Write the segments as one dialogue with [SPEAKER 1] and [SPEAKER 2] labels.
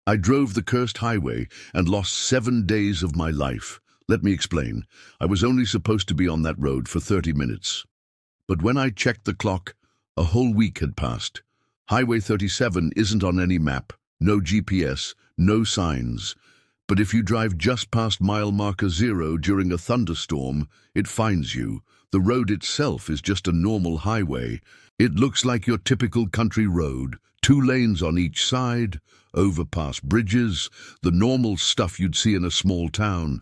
[SPEAKER 1] I drove the cursed highway and lost 7 days of my life. Let me explain. I was only supposed to be on that road for 30 minutes. But when I checked the clock, a whole week had passed. Highway 37 isn't on any map, no GPS, no signs. But if you drive just past mile marker 0 during a thunderstorm, it finds you. The road itself is just a normal highway. It looks like your typical country road, 2 lanes on each side, overpass bridges, the normal stuff you'd see in a small town.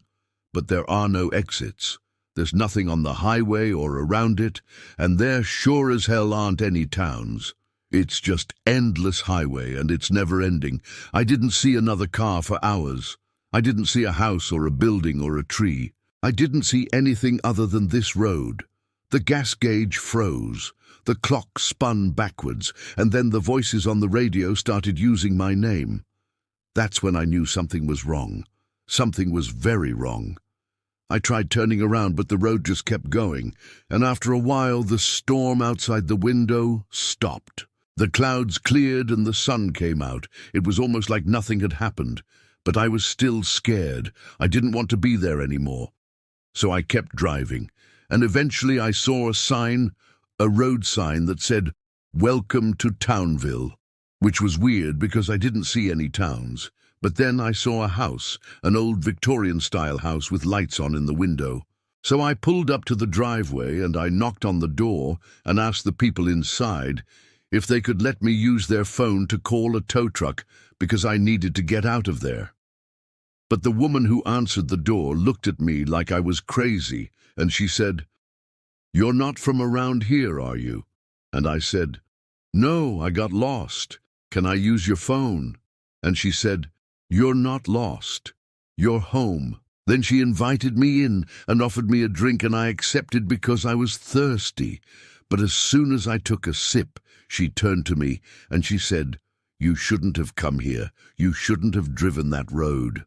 [SPEAKER 1] But there are no exits. There's nothing on the highway or around it, and there sure as hell aren't any towns. It's just endless highway, and it's never ending. I didn't see another car for hours. I didn't see a house or a building or a tree. I didn't see anything other than this road. The gas gauge froze. The clock spun backwards, and then the voices on the radio started using my name. That's when I knew something was wrong. Something was very wrong. I tried turning around, but the road just kept going, and after a while the storm outside the window stopped. The clouds cleared and the sun came out. It was almost like nothing had happened, but I was still scared. I didn't want to be there anymore. So I kept driving, and eventually I saw a road sign that said, "Welcome to Townville," which was weird because I didn't see any towns. But then I saw a house, an old Victorian-style house with lights on in the window. So I pulled up to the driveway and I knocked on the door and asked the people inside if they could let me use their phone to call a tow truck because I needed to get out of there. But the woman who answered the door looked at me like I was crazy, and she said, "You're not from around here, are you?" And I said, "No, I got lost. Can I use your phone?" And she said, "You're not lost. You're home." Then she invited me in and offered me a drink, and I accepted because I was thirsty. But as soon as I took a sip, she turned to me and she said, "You shouldn't have come here. You shouldn't have driven that road."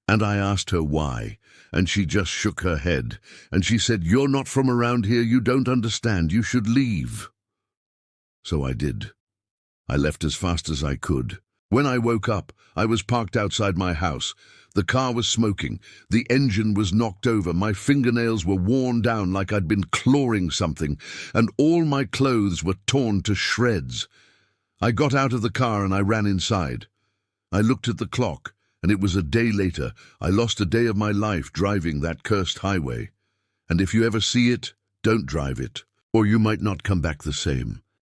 [SPEAKER 1] And I asked her why, and she just shook her head, and she said, "You're not from around here. You don't understand. You should leave." So I did. I left as fast as I could. When I woke up, I was parked outside my house. The car was smoking. The engine was knocked over. My fingernails were worn down like I'd been clawing something, and all my clothes were torn to shreds. I got out of the car and I ran inside. I looked at the clock, and it was a day later. I lost a day of my life driving that cursed highway. And if you ever see it, don't drive it, or you might not come back the same.